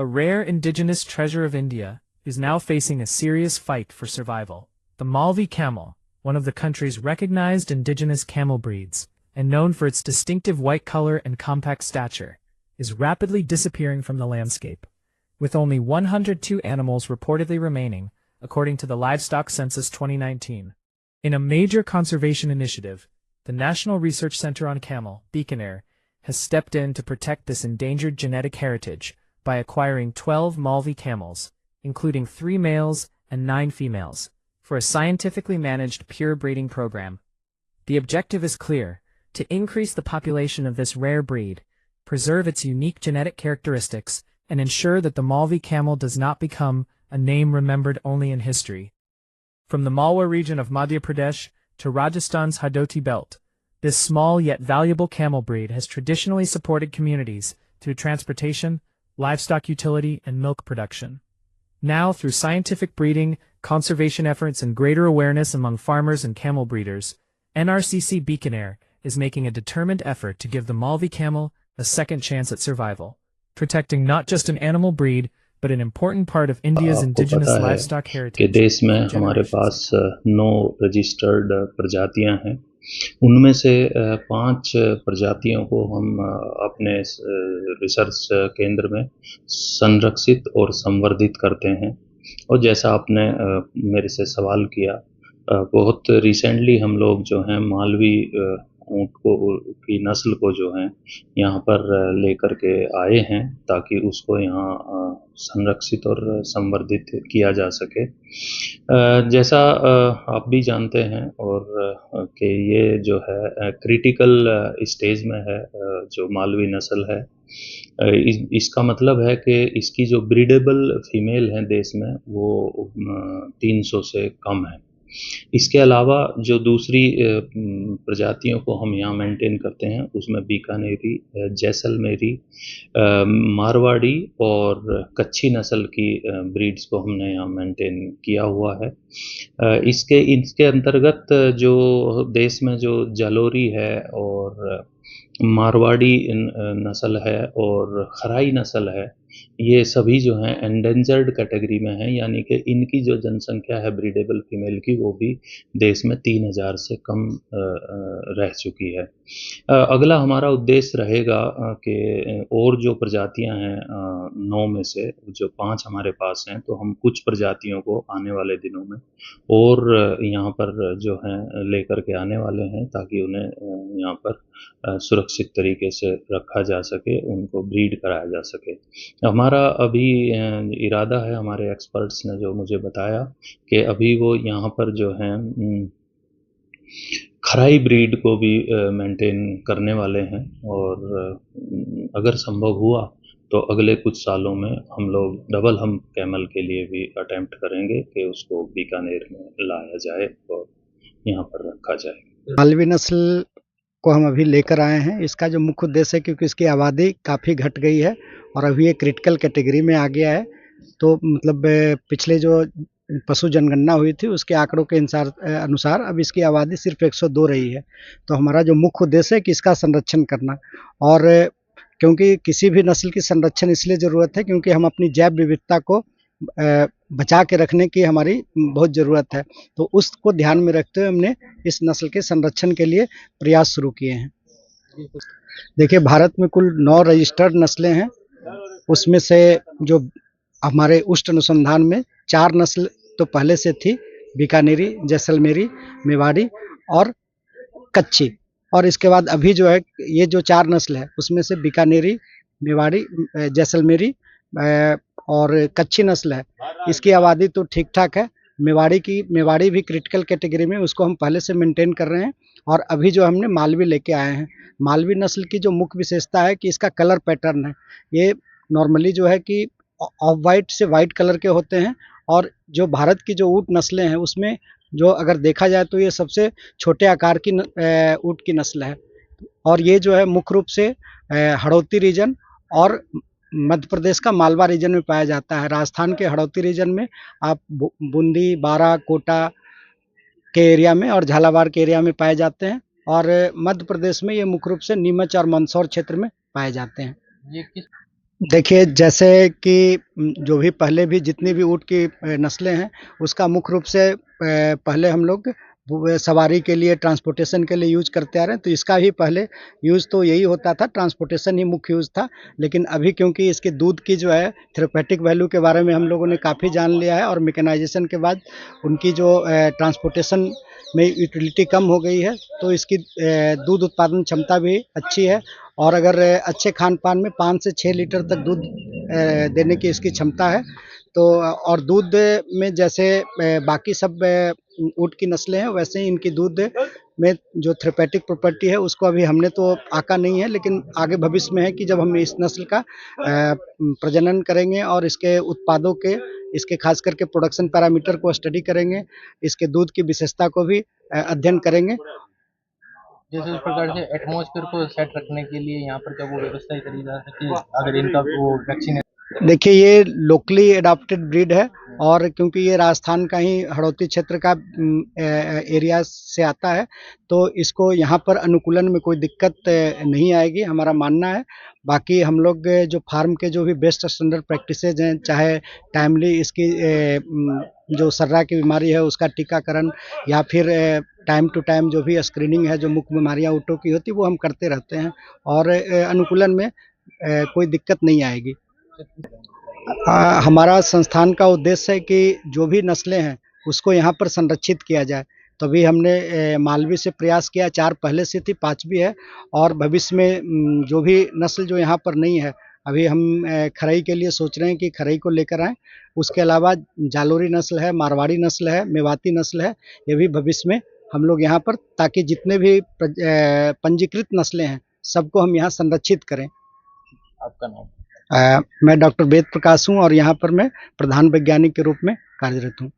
A rare indigenous treasure of India is now facing a serious fight for survival. The Malvi camel, one of the country's recognized indigenous camel breeds, and known for its distinctive white color and compact stature, is rapidly disappearing from the landscape, with only 102 animals reportedly remaining, according to the Livestock Census 2019. In a major conservation initiative, the National Research Center on Camel, Bikaner, has stepped in to protect this endangered genetic heritage by acquiring 12 Malvi camels, including 3 males and 9 females, for a scientifically managed pure breeding program. The objective is clear: to increase the population of this rare breed, preserve its unique genetic characteristics, and ensure that the Malvi camel does not become a name remembered only in history. From the Malwa region of Madhya Pradesh to Rajasthan's Hadoti belt, this small yet valuable camel breed has traditionally supported communities through transportation, livestock utility, and milk production. Now, through scientific breeding, conservation efforts, and greater awareness among farmers and camel breeders, NRCC Bikaner is making a determined effort to give the Malvi camel a second chance at survival, protecting not just an animal breed, but an important part of India's indigenous livestock heritage. कि देश में हमारे पास 9 registered प्रजातियां हैं। उनमें से 5 प्रजातियों को हम अपने रिसर्च केंद्र में संरक्षित और संवर्धित करते हैं। और जैसा आपने मेरे से सवाल किया, बहुत रिसेंटली हम लोग जो हैं मालवी ऊँट की नस्ल को जो है यहाँ पर लेकर के आए हैं, ताकि उसको यहाँ संरक्षित और संवर्धित किया जा सके। जैसा आप भी जानते हैं और कि ये जो है क्रिटिकल स्टेज में है, जो मालवी नस्ल है। इसका मतलब है कि इसकी जो ब्रीडेबल फीमेल हैं देश में वो 300 से कम है। इसके अलावा जो दूसरी प्रजातियों को हम यहाँ मेंटेन करते हैं, उसमें बीकानेरी, जैसलमेरी, मारवाड़ी और कच्छी नस्ल की ब्रीड्स को हमने यहाँ मेंटेन किया हुआ है। इसके अंतर्गत जो देश में जो जालोरी है और मारवाड़ी नस्ल है और खराई नस्ल है, ये सभी जो हैं एंडेंजर्ड कैटेगरी में हैं, यानी कि इनकी जो जनसंख्या है ब्रीडेबल फीमेल की, वो भी देश में 3000 से कम रह चुकी है। अगला हमारा उद्देश्य रहेगा कि और जो प्रजातियां हैं 9 में से जो 5 हमारे पास हैं, तो हम कुछ प्रजातियों को आने वाले दिनों में और यहाँ पर जो हैं लेकर के आने वाले हैं, ताकि उन्हें यहाँ पर सुरक्षित तरीके से रखा जा सके, उनको ब्रीड कराया जा सके। हमारा अभी इरादा है, हमारे एक्सपर्ट्स ने जो मुझे बताया कि अभी वो यहाँ पर जो हैं खराई ब्रीड को भी मेंटेन करने वाले हैं, और अगर संभव हुआ तो अगले कुछ सालों में हम लोग डबल हम्प कैमल के लिए भी अटेम्प्ट करेंगे कि उसको बीकानेर में लाया जाए और यहाँ पर रखा जाए। मालवी नस्ल को हम अभी लेकर आए हैं। इसका जो मुख्य उद्देश्य है, क्योंकि इसकी आबादी काफ़ी घट गई है और अभी ये क्रिटिकल कैटेगरी में आ गया है, तो मतलब पिछले जो पशु जनगणना हुई थी उसके आंकड़ों के अनुसार अब इसकी आबादी सिर्फ 102 रही है। तो हमारा जो मुख्य उद्देश्य है कि इसका संरक्षण करना, और क्योंकि किसी भी नस्ल की संरक्षण इसलिए ज़रूरत है क्योंकि हम अपनी जैव विविधता को बचा के रखने की हमारी बहुत ज़रूरत है। तो उसको ध्यान में रखते हुए हमने इस नस्ल के संरक्षण के लिए प्रयास शुरू किए हैं। देखिए, भारत में कुल 9 रजिस्टर्ड नस्लें हैं। उसमें से जो हमारे उष्ट अनुसंधान में 4 नस्ल तो पहले से थी, बीकानेरी, जैसलमेरी, मेवाड़ी और कच्छी। और इसके बाद अभी जो है ये जो 4 नस्ल है उसमें से बीकानेरी, मेवाड़ी, जैसलमेरी और कच्छी नस्ल है, इसकी आबादी तो ठीक ठाक है। मेवाड़ी भी क्रिटिकल कैटेगरी में, उसको हम पहले से मेंटेन कर रहे हैं। और अभी जो हमने मालवी लेके आए हैं, मालवी नस्ल की जो मुख्य विशेषता है कि इसका कलर पैटर्न है। ये नॉर्मली जो है कि ऑफ वाइट से वाइट कलर के होते हैं, और जो भारत की जो ऊँट नस्लें हैं उसमें जो अगर देखा जाए तो ये सबसे छोटे आकार की ऊँट की नस्ल है। और ये जो है मुख्य रूप से हड़ौती रीजन और मध्य प्रदेश का मालवा रीजन में पाया जाता है। राजस्थान के हड़ौती रीजन में आप बूंदी, बारा, कोटा के एरिया में और झालावाड़ के एरिया में पाए जाते हैं, और मध्य प्रदेश में ये मुख्य रूप से नीमच और मंदसौर क्षेत्र में पाए जाते हैं। देखिए, जैसे कि जो भी पहले भी जितनी भी ऊँट की नस्लें हैं, उसका मुख्य रूप से पहले हम लोग वो सवारी के लिए, ट्रांसपोर्टेशन के लिए यूज़ करते आ रहे हैं, तो इसका भी पहले यूज़ तो यही होता था, ट्रांसपोर्टेशन ही मुख्य यूज़ था। लेकिन अभी क्योंकि इसके दूध की जो है थेरेपेटिक वैल्यू के बारे में हम लोगों ने काफ़ी जान लिया है और मैकेनाइज़ेशन के बाद उनकी जो ट्रांसपोर्टेशन में यूटिलिटी कम हो गई है, तो इसकी दूध उत्पादन क्षमता भी अच्छी है। और अगर अच्छे खान-पान में 5 से 6 लीटर तक दूध देने की इसकी क्षमता है। तो और दूध में जैसे बाकी सब ऊँट की नस्लें हैं, वैसे ही इनकी दूध में जो थेरेपेटिक प्रॉपर्टी है, उसको अभी हमने तो आँका नहीं है, लेकिन आगे भविष्य में है कि जब हम इस नस्ल का प्रजनन करेंगे और इसके उत्पादों के, इसके खास करके प्रोडक्शन पैरामीटर को स्टडी करेंगे, इसके दूध की विशेषता को भी अध्ययन करेंगे। जैसे इस प्रकार से एटमॉस्फेयर को सेट रखने के लिए यहाँ पर क्या वो व्यवस्था करी जा सकती है अगर इनका वो वैक्सीन? देखिए, ये लोकली एडॉप्टेड ब्रीड है और क्योंकि ये राजस्थान का ही हड़ौती क्षेत्र का एरिया से आता है, तो इसको यहाँ पर अनुकूलन में कोई दिक्कत नहीं आएगी, हमारा मानना है। बाकी हम लोग जो फार्म के जो भी बेस्ट स्टैंडर्ड प्रैक्टिसेज हैं, चाहे टाइमली इसकी जो सर्रा की बीमारी है उसका टीकाकरण या फिर टाइम टू टाइम जो भी स्क्रीनिंग है, जो मुख्य बीमारियाँ ऊँटों की होती है, वो हम करते रहते हैं और अनुकूलन में कोई दिक्कत नहीं आएगी। हमारा संस्थान का उद्देश्य है कि जो भी नस्लें हैं उसको यहाँ पर संरक्षित किया जाए। तो अभी हमने मालवी से प्रयास किया, 4 पहले से थी, 5वीं है और भविष्य में जो भी नस्ल जो यहाँ पर नहीं है, अभी हम खरई के लिए सोच रहे हैं कि खरई को लेकर आएँ। उसके अलावा जालोरी नस्ल है, मारवाड़ी नस्ल है, मेवाती नस्ल है, ये भी भविष्य में हम लोग यहाँ पर, ताकि जितने भी पंजीकृत नस्लें हैं, सबको हम यहाँ संरक्षित करें। आपका नाम? मैं डॉक्टर वेद प्रकाश हूँ और यहाँ पर मैं प्रधान वैज्ञानिक के रूप में कार्यरत हूँ।